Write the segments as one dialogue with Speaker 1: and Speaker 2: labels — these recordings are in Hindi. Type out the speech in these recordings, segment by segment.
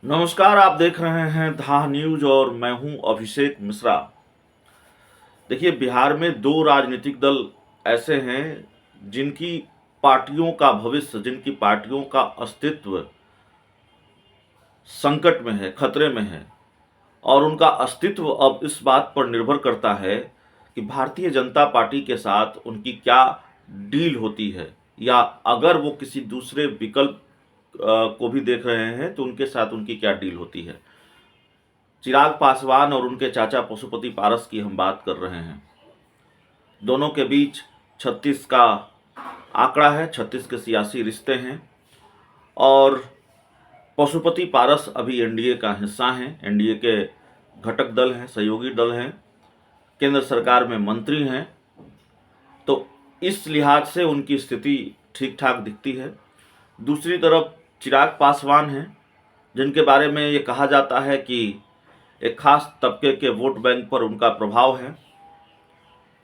Speaker 1: नमस्कार, आप देख रहे हैं धा न्यूज और मैं हूं अभिषेक मिश्रा। देखिए, बिहार में दो राजनीतिक दल ऐसे हैं जिनकी पार्टियों का भविष्य, जिनकी पार्टियों का अस्तित्व संकट में है, खतरे में है। और उनका अस्तित्व अब इस बात पर निर्भर करता है कि भारतीय जनता पार्टी के साथ उनकी क्या डील होती है, या अगर वो किसी दूसरे विकल्प को भी देख रहे हैं तो उनके साथ उनकी क्या डील होती है। चिराग पासवान और उनके चाचा पशुपति पारस की हम बात कर रहे हैं। दोनों के बीच 36 का आंकड़ा है, 36 के सियासी रिश्ते हैं। और पशुपति पारस अभी एनडीए का हिस्सा हैं, एनडीए के घटक दल हैं, सहयोगी दल हैं, केंद्र सरकार में मंत्री हैं। तो इस लिहाज से उनकी स्थिति ठीक ठाक दिखती है। दूसरी तरफ चिराग पासवान हैं, जिनके बारे में ये कहा जाता है कि एक खास तबके के वोट बैंक पर उनका प्रभाव है।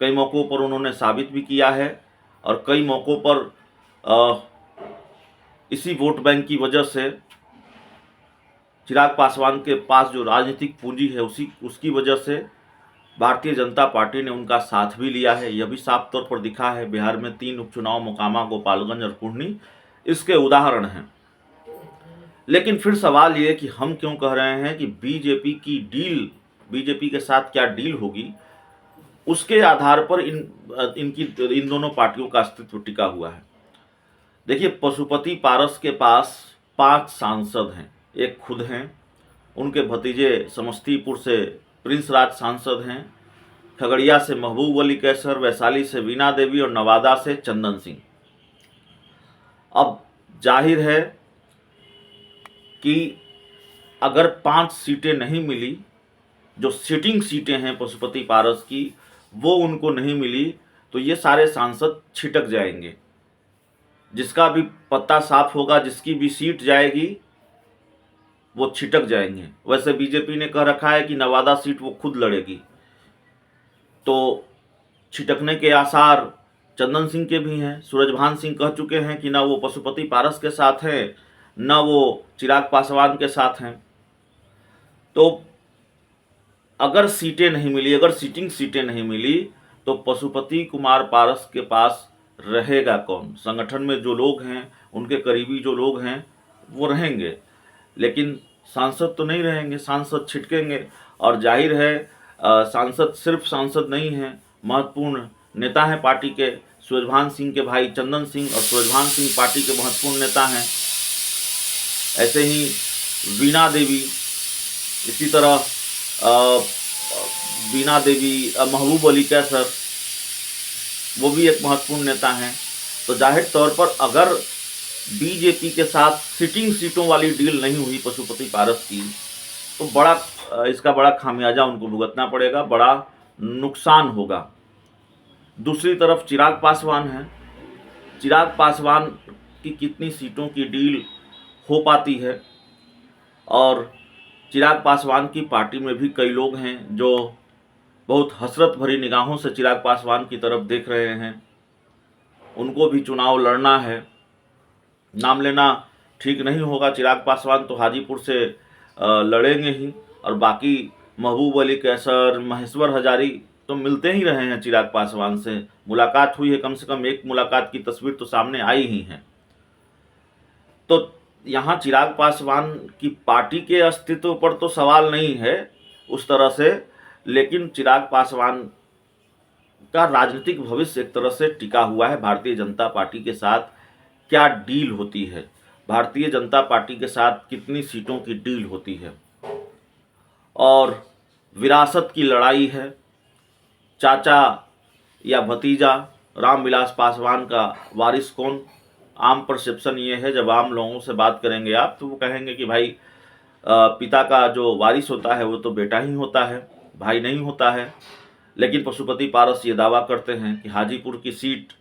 Speaker 1: कई मौक़ों पर उन्होंने साबित भी किया है और कई मौक़ों पर इसी वोट बैंक की वजह से चिराग पासवान के पास जो राजनीतिक पूंजी है उसकी वजह से भारतीय जनता पार्टी ने उनका साथ भी लिया है। यह भी साफ तौर पर दिखा है। बिहार में 3 उपचुनाव, मोकामा, गोपालगंज और कुढ़नी, इसके उदाहरण हैं। लेकिन फिर सवाल ये कि हम क्यों कह रहे हैं कि बीजेपी के साथ क्या डील होगी, उसके आधार पर इन दोनों पार्टियों का अस्तित्व टिका हुआ है। देखिए, पशुपति पारस के पास 5 सांसद हैं, एक खुद हैं, उनके भतीजे समस्तीपुर से प्रिंस राज सांसद हैं, खगड़िया से महबूब अली कैसर, वैशाली से वीणा देवी और नवादा से चंदन सिंह। अब जाहिर है कि अगर 5 सीटें नहीं मिली, जो सिटिंग सीटें हैं पशुपति पारस की, वो उनको नहीं मिली तो ये सारे सांसद छिटक जाएंगे। जिसका भी पत्ता साफ होगा, जिसकी भी सीट जाएगी, वो छिटक जाएंगे। वैसे बीजेपी ने कह रखा है कि नवादा सीट वो खुद लड़ेगी, तो छिटकने के आसार चंदन सिंह के भी हैं। सूरजभान सिंह कह चुके हैं कि ना वो पशुपति पारस के साथ हैं, ना वो चिराग पासवान के साथ हैं। तो अगर सीटें नहीं मिली, अगर सिटिंग सीटें नहीं मिली, तो पशुपति कुमार पारस के पास रहेगा कौन? संगठन में जो लोग हैं, उनके करीबी जो लोग हैं, वो रहेंगे, लेकिन सांसद तो नहीं रहेंगे, सांसद छिटकेंगे। और जाहिर है सांसद सिर्फ सांसद नहीं हैं, महत्वपूर्ण नेता हैं पार्टी के। सूरजभान सिंह के भाई चंदन सिंह और सूरजभान सिंह पार्टी के महत्वपूर्ण नेता हैं। ऐसे ही वीणा देवी, इसी तरह वीणा देवी, महबूब अली कैसर, वो भी एक महत्वपूर्ण नेता हैं। तो जाहिर तौर पर अगर बीजेपी के साथ सिटिंग सीटों वाली डील नहीं हुई पशुपति पारस की, तो इसका बड़ा खामियाजा उनको भुगतना पड़ेगा, बड़ा नुकसान होगा। दूसरी तरफ चिराग पासवान हैं। चिराग पासवान की कितनी सीटों की डील हो पाती है, और चिराग पासवान की पार्टी में भी कई लोग हैं जो बहुत हसरत भरी निगाहों से चिराग पासवान की तरफ देख रहे हैं। उनको भी चुनाव लड़ना है। नाम लेना ठीक नहीं होगा। चिराग पासवान तो हाजीपुर से लड़ेंगे ही, और बाकी महबूब अली कैसर, महेश्वर हजारी तो मिलते ही रहे हैं चिराग पासवान से। मुलाकात हुई है, कम से कम एक मुलाकात की तस्वीर तो सामने आई ही है। तो यहाँ चिराग पासवान की पार्टी के अस्तित्व पर तो सवाल नहीं है उस तरह से, लेकिन चिराग पासवान का राजनीतिक भविष्य एक तरह से टिका हुआ है भारतीय जनता पार्टी के साथ क्या डील होती है, भारतीय जनता पार्टी के साथ कितनी सीटों की डील होती है। और विरासत की लड़ाई है। चाचा या भतीजा रामविलास पासवान का वारिस कौन? आम परसेप्शन ये है, जब आम लोगों से बात करेंगे आप, तो वो कहेंगे कि भाई पिता का जो वारिस होता है वो तो बेटा ही होता है, भाई नहीं होता है। लेकिन पशुपति पारस ये दावा करते हैं कि हाजीपुर की सीट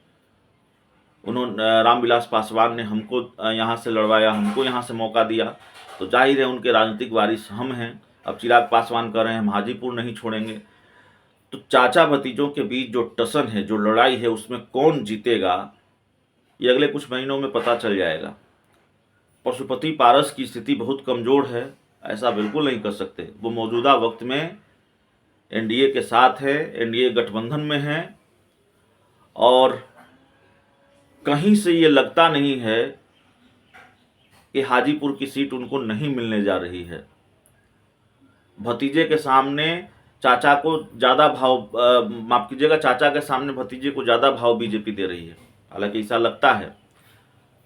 Speaker 1: रामविलास पासवान ने हमको यहाँ से लड़वाया, हमको यहाँ से मौका दिया, तो जाहिर है उनके राजनीतिक वारिस हम हैं। अब चिराग पासवान कह रहे हैं हम हाजीपुर नहीं छोड़ेंगे। तो चाचा भतीजों के बीच जो टसन है, जो लड़ाई है, उसमें कौन जीतेगा, ये अगले कुछ महीनों में पता चल जाएगा। पशुपति पारस की स्थिति बहुत कमज़ोर है। ऐसा बिल्कुल नहीं कर सकते। वो मौजूदा वक्त में एनडीए के साथ है, एनडीए गठबंधन में है, और कहीं से ये लगता नहीं है कि हाजीपुर की सीट उनको नहीं मिलने जा रही है। भतीजे के सामने चाचा को ज़्यादा भाव, माफ कीजिएगा, चाचा के सामने भतीजे को ज़्यादा भाव बीजेपी दे रही है। हालांकि ऐसा लगता है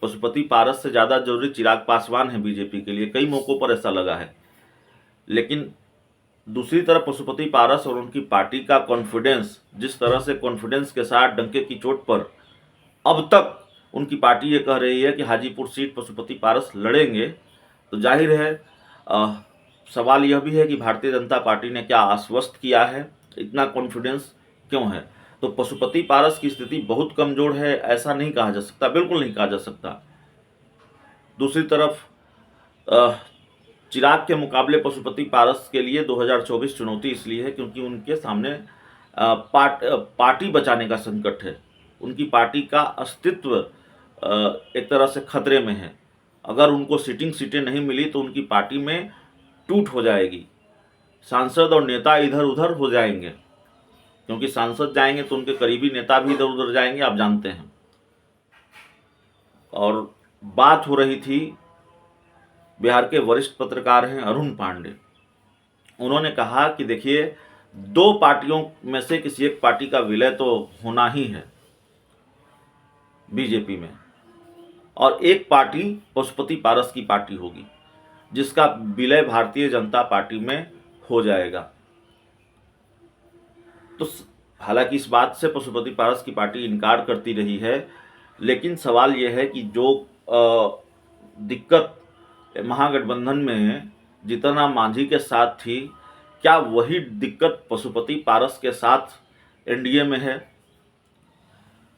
Speaker 1: पशुपति पारस से ज़्यादा जरूरी चिराग पासवान है बीजेपी के लिए, कई मौक़ों पर ऐसा लगा है। लेकिन दूसरी तरफ पशुपति पारस और उनकी पार्टी का कॉन्फिडेंस, जिस तरह से कॉन्फिडेंस के साथ डंके की चोट पर अब तक उनकी पार्टी ये कह रही है कि हाजीपुर सीट पशुपति पारस लड़ेंगे, तो जाहिर है सवाल यह भी है कि भारतीय जनता पार्टी ने क्या आश्वस्त किया है, इतना कॉन्फिडेंस क्यों है। तो पशुपति पारस की स्थिति बहुत कमज़ोर है ऐसा नहीं कहा जा सकता, बिल्कुल नहीं कहा जा सकता। दूसरी तरफ चिराग के मुकाबले पशुपति पारस के लिए 2024 चुनौती इसलिए है क्योंकि उनके सामने पार्टी बचाने का संकट है। उनकी पार्टी का अस्तित्व एक तरह से खतरे में है। अगर उनको सिटिंग सीटें नहीं मिली तो उनकी पार्टी में टूट हो जाएगी, सांसद और नेता इधर उधर हो जाएंगे, क्योंकि सांसद जाएंगे तो उनके करीबी नेता भी इधर उधर जाएंगे, आप जानते हैं। और बात हो रही थी, बिहार के वरिष्ठ पत्रकार हैं अरुण पांडे, उन्होंने कहा कि देखिए, दो पार्टियों में से किसी एक पार्टी का विलय तो होना ही है बीजेपी में, और एक पार्टी पशुपति पारस की पार्टी होगी जिसका विलय भारतीय जनता पार्टी में हो जाएगा। तो हालांकि इस बात से पशुपति पारस की पार्टी इनकार करती रही है, लेकिन सवाल यह है कि जो दिक्कत महागठबंधन में जीतनराम मांझी के साथ थी, क्या वही दिक्कत पशुपति पारस के साथ एनडीए में है?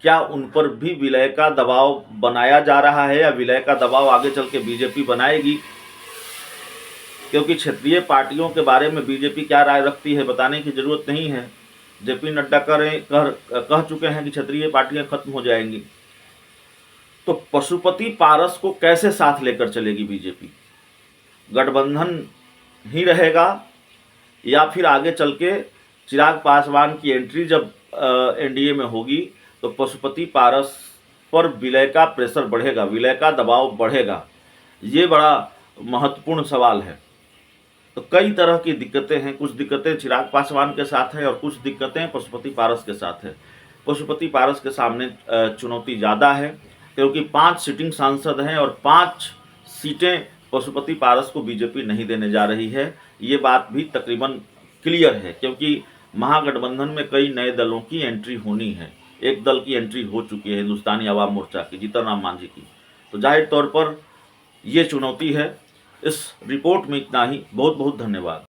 Speaker 1: क्या उन पर भी विलय का दबाव बनाया जा रहा है, या विलय का दबाव आगे चल के बीजेपी बनाएगी? क्योंकि क्षेत्रीय पार्टियों के बारे में बीजेपी क्या राय रखती है बताने की जरूरत नहीं है। जेपी नड्डा कह चुके हैं कि क्षेत्रीय पार्टियां खत्म हो जाएंगी। तो पशुपति पारस को कैसे साथ लेकर चलेगी बीजेपी? गठबंधन ही रहेगा, या फिर आगे चल के चिराग पासवान की एंट्री जब एनडीए में होगी तो पशुपति पारस पर विलय का प्रेशर बढ़ेगा, विलय का दबाव बढ़ेगा? ये बड़ा महत्वपूर्ण सवाल है। तो कई तरह की दिक्कतें हैं, कुछ दिक्कतें चिराग पासवान के साथ हैं और कुछ दिक्कतें पशुपति पारस के साथ है। पशुपति पारस के सामने चुनौती ज़्यादा है क्योंकि 5 सिटिंग सांसद हैं और 5 सीटें पशुपति पारस को बीजेपी नहीं देने जा रही है। ये बात भी तकरीबन क्लियर है क्योंकि महागठबंधन में कई नए दलों की एंट्री होनी है। एक दल की एंट्री हो चुकी है, हिंदुस्तानी आवाम मोर्चा की, जीतनराम मांझी की। तो जाहिर तौर पर ये चुनौती है। इस रिपोर्ट में इतना ही। बहुत बहुत धन्यवाद।